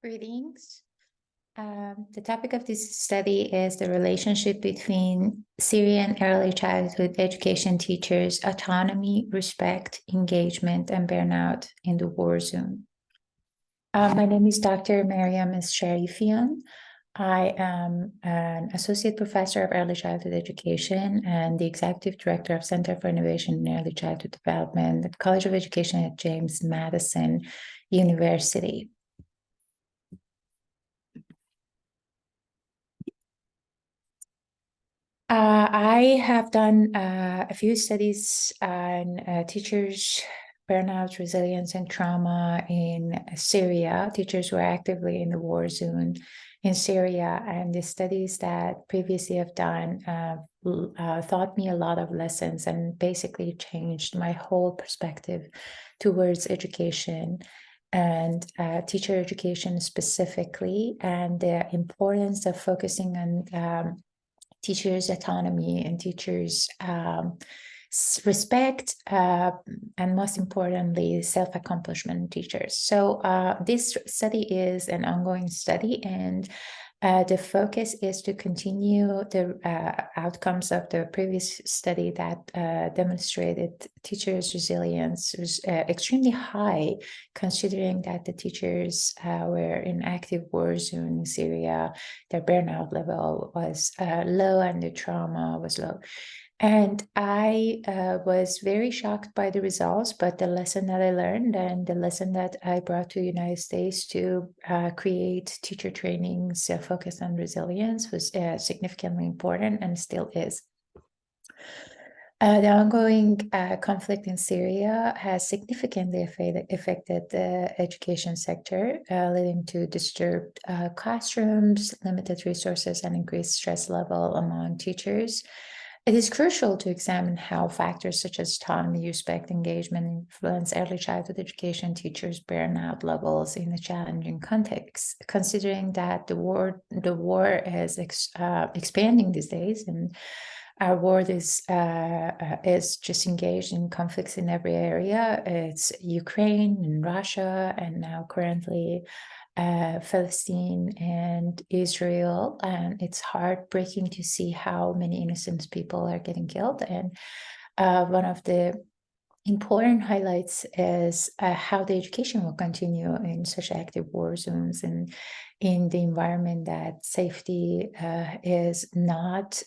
Greetings. The topic of this study is the relationship between Syrian early childhood education teachers' autonomy, respect, engagement, and burnout in the war zone. My name is Dr. Maryam Sharifian. I am an associate professor of early childhood education and the executive director of Center for Innovation in Early Childhood Development at College of Education at James Madison University. I have done a few studies on teachers' burnout, resilience, and trauma in Syria, teachers who are actively in the war zone in Syria. And the studies that previously have done taught me a lot of lessons and basically changed my whole perspective towards education and teacher education specifically, and the importance of focusing on teachers' autonomy and teachers' respect, and most importantly, self-accomplishment in teachers. So this study is an ongoing study, and the focus is to continue the outcomes of the previous study that demonstrated teachers' resilience was extremely high, considering that the teachers were in active war zone in Syria. Their burnout level was low and the trauma was low. And I was very shocked by the results, but the lesson that I learned and the lesson that I brought to the United States to create teacher trainings focused on resilience was significantly important and still is. The ongoing conflict in Syria has significantly affected the education sector, leading to disturbed classrooms, limited resources, and increased stress level among teachers. It is crucial to examine how factors such as autonomy, respect, engagement influence early childhood education teachers' burnout levels in a challenging context, considering that the war is expanding these days, and our world is just engaged in conflicts in every area. It's Ukraine and Russia, and now currently Palestine and Israel, and it's heartbreaking to see how many innocent people are getting killed. And one of the important highlights is how the education will continue in such active war zones and in the environment that safety is not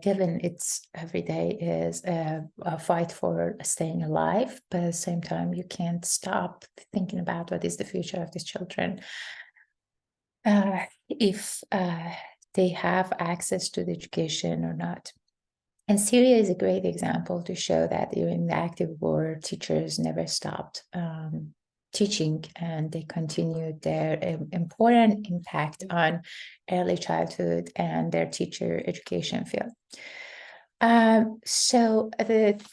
given. It's every day is a fight for staying alive, but at the same time you can't stop thinking about what is the future of these children if they have access to the education or not. And Syria is a great example to show that during the active war, teachers never stopped teaching, and they continued their important impact on early childhood and their teacher education field. So the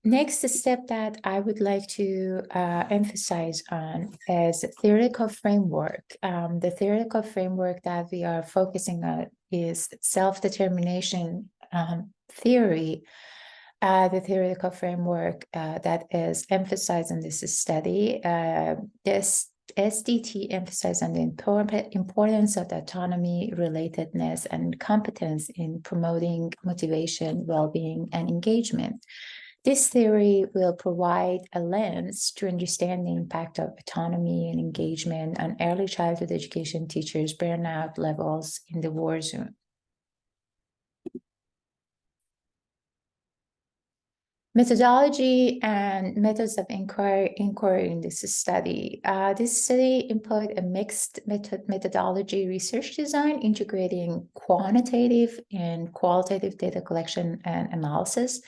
next step that I would like to emphasize on is theoretical framework. The theoretical framework that we are focusing on is self-determination theory. The theoretical framework that is emphasized in this study. This SDT emphasizes on the importance of the autonomy, relatedness, and competence in promoting motivation, well-being, and engagement. This theory will provide a lens to understand the impact of autonomy and engagement on early childhood education teachers' burnout levels in the war zone. Methodology and methods of inquiry in this study. This study employed a mixed methodology research design, integrating quantitative and qualitative data collection and analysis.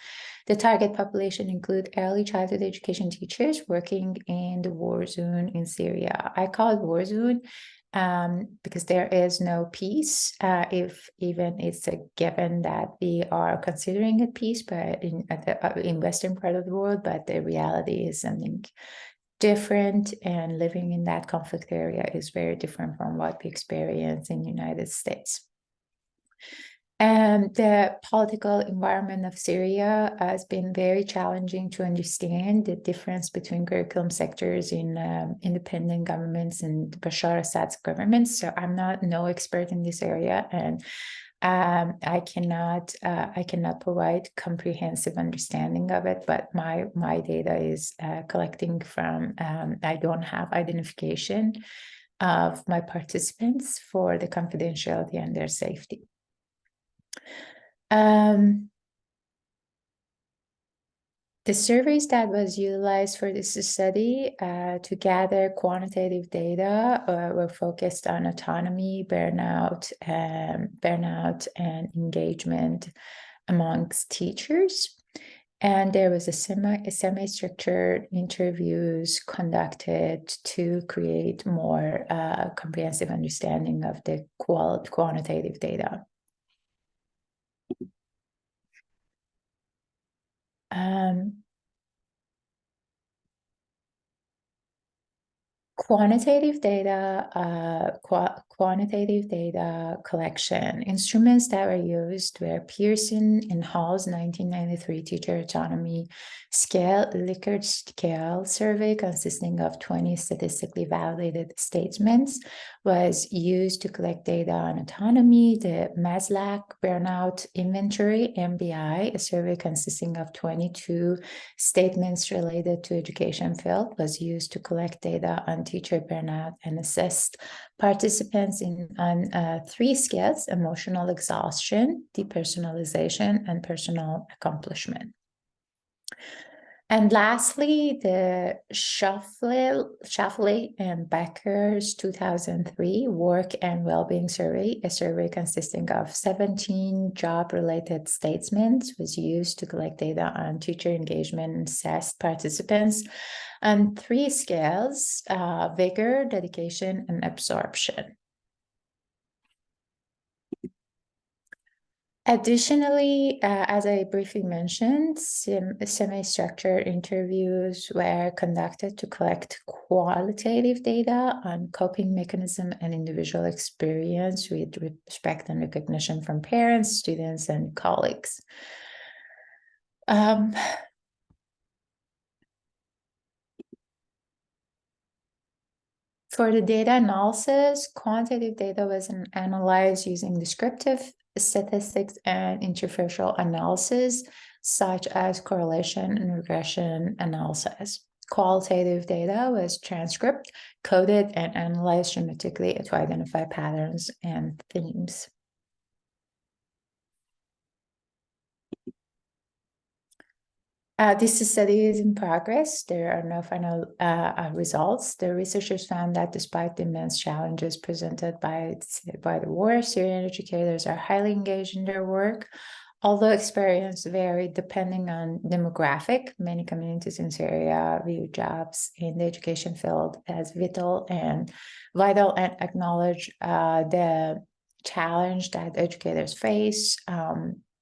The target population include early childhood education teachers working in the war zone in Syria. I call it war zone because there is no peace, if even it's a given that we are considering a peace, but in Western part of the world, but the reality is something different, and living in that conflict area is very different from what we experience in the United States. The political environment of Syria has been very challenging to understand the difference between curriculum sectors in independent governments and Bashar Assad's government. So I'm no expert in this area, and I cannot provide comprehensive understanding of it. But my data is collecting from. I don't have identification of my participants for the confidentiality and their safety. The surveys that was utilized for this study to gather quantitative data were focused on autonomy, burnout, and engagement amongst teachers. And there was a semi-structured interviews conducted to create more comprehensive understanding of the quantitative data. Quantitative data collection instruments that were used were Pearson and Hall's 1993 Teacher Autonomy Likert Scale Survey, consisting of 20 statistically validated statements, was used to collect data on autonomy. The Maslach Burnout Inventory, MBI, a survey consisting of 22 statements related to education field, was used to collect data on teacher burnout and assessed participants on 3 scales: emotional exhaustion, depersonalization, and personal accomplishment. And lastly, the Schaffley and Becker's 2003 Work and Wellbeing Survey, a survey consisting of 17 job-related statements, was used to collect data on teacher engagement and assessed participants on 3 scales: vigor, dedication, and absorption. Additionally, as I briefly mentioned, semi-structured interviews were conducted to collect qualitative data on coping mechanism and individual experience with respect and recognition from parents, students, and colleagues. For the data analysis, quantitative data was analyzed using descriptive statistics and interfacial analysis, such as correlation and regression analysis. Qualitative data was transcribed, coded, and analyzed genetically to identify patterns and themes. This study is in progress. There are no final results. The researchers found that despite the immense challenges presented by the war, Syrian educators are highly engaged in their work. Although experience varied depending on demographic, many communities in Syria view jobs in the education field as vital and acknowledge the challenge that educators face.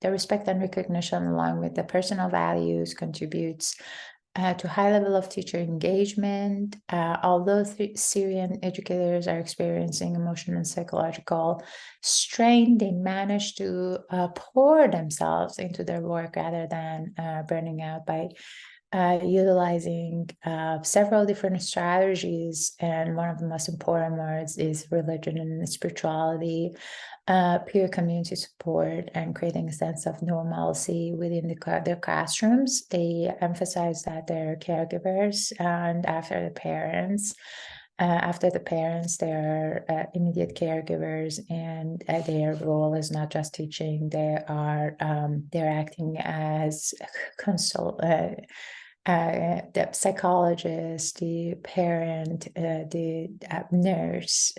The respect and recognition, along with the personal values, contributes to high level of teacher engagement. Although Syrian educators are experiencing emotional and psychological strain, they manage to pour themselves into their work rather than burning out by utilizing several different strategies. And one of the most important words is religion and spirituality, peer community support, and creating a sense of normalcy within their classrooms. They emphasize that they're caregivers, and after the parents, they are immediate caregivers, and their role is not just teaching. They're acting as the psychologist, the parent, the nurse,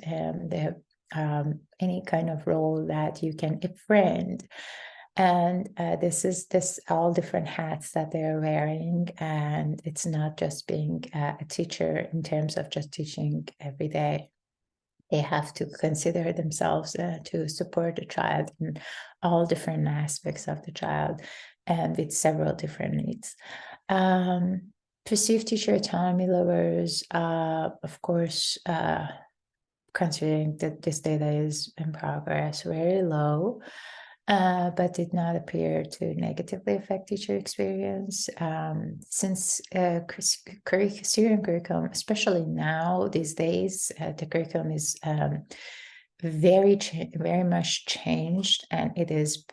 any kind of role that you can, a friend. And this all different hats that they're wearing, and it's not just being a teacher in terms of just teaching every day. They have to consider themselves to support the child in all different aspects of the child, and with several different needs. Perceived teacher autonomy levels, of course, considering that this data is in progress, very low. but did not appear to negatively affect teacher experience. Since Syrian curriculum, especially now these days, the curriculum is very much changed, and it is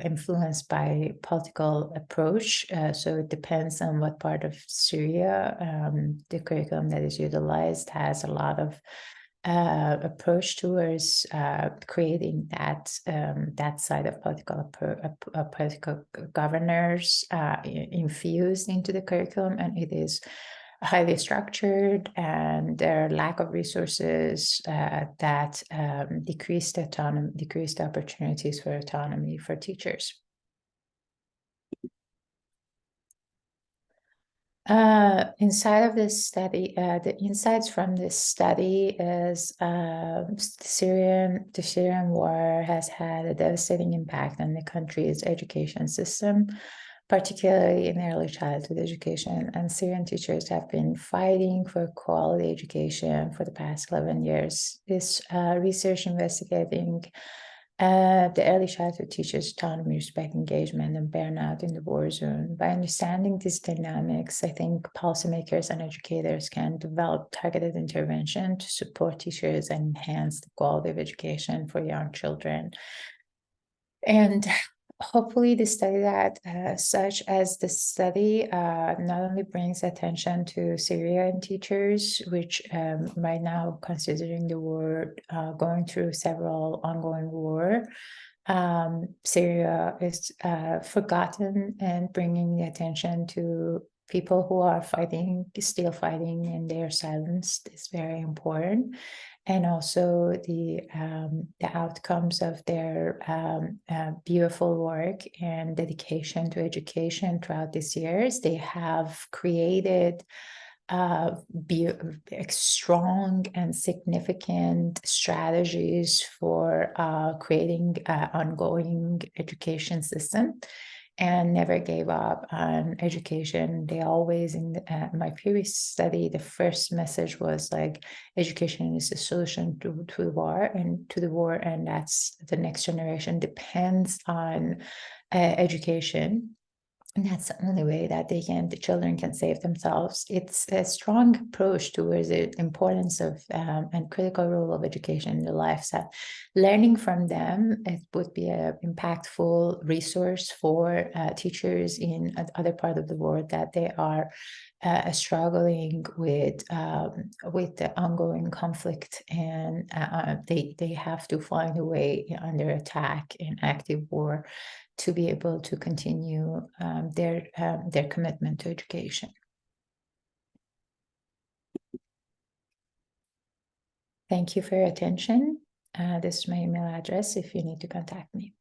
influenced by political approach. So it depends on what part of Syria the curriculum that is utilized has a lot of approach towards creating that side of political governors infused into the curriculum, and it is highly structured, and their lack of resources that decreased opportunities for autonomy for teachers. Inside of this study, the insights from this study is the Syrian war has had a devastating impact on the country's education system, particularly in early childhood education. And Syrian teachers have been fighting for quality education for the past 11 years. This research investigating the early childhood teachers' autonomy, respect, engagement, and burnout in the war zone. By understanding these dynamics, I think policymakers and educators can develop targeted intervention to support teachers and enhance the quality of education for young children. And hopefully the study that such as the study not only brings attention to Syrian teachers, which right now, considering the war, going through several ongoing war, Syria is forgotten, and bringing the attention to people who are still fighting, and their silence is very important. And also the outcomes of their beautiful work and dedication to education throughout these years. They have created strong and significant strategies for creating an ongoing education system, and never gave up on education. They always, in my previous study, the first message was like, education is the solution to the war, and that's the next generation depends on education. And that's the only way that the children can save themselves. It's a strong approach towards the importance of and critical role of education in the lives. That learning from them, it would be an impactful resource for teachers in other part of the world that they are struggling with the ongoing conflict, and they have to find a way under attack and active war to be able to continue their commitment to education. Thank you for your attention. This is my email address if you need to contact me.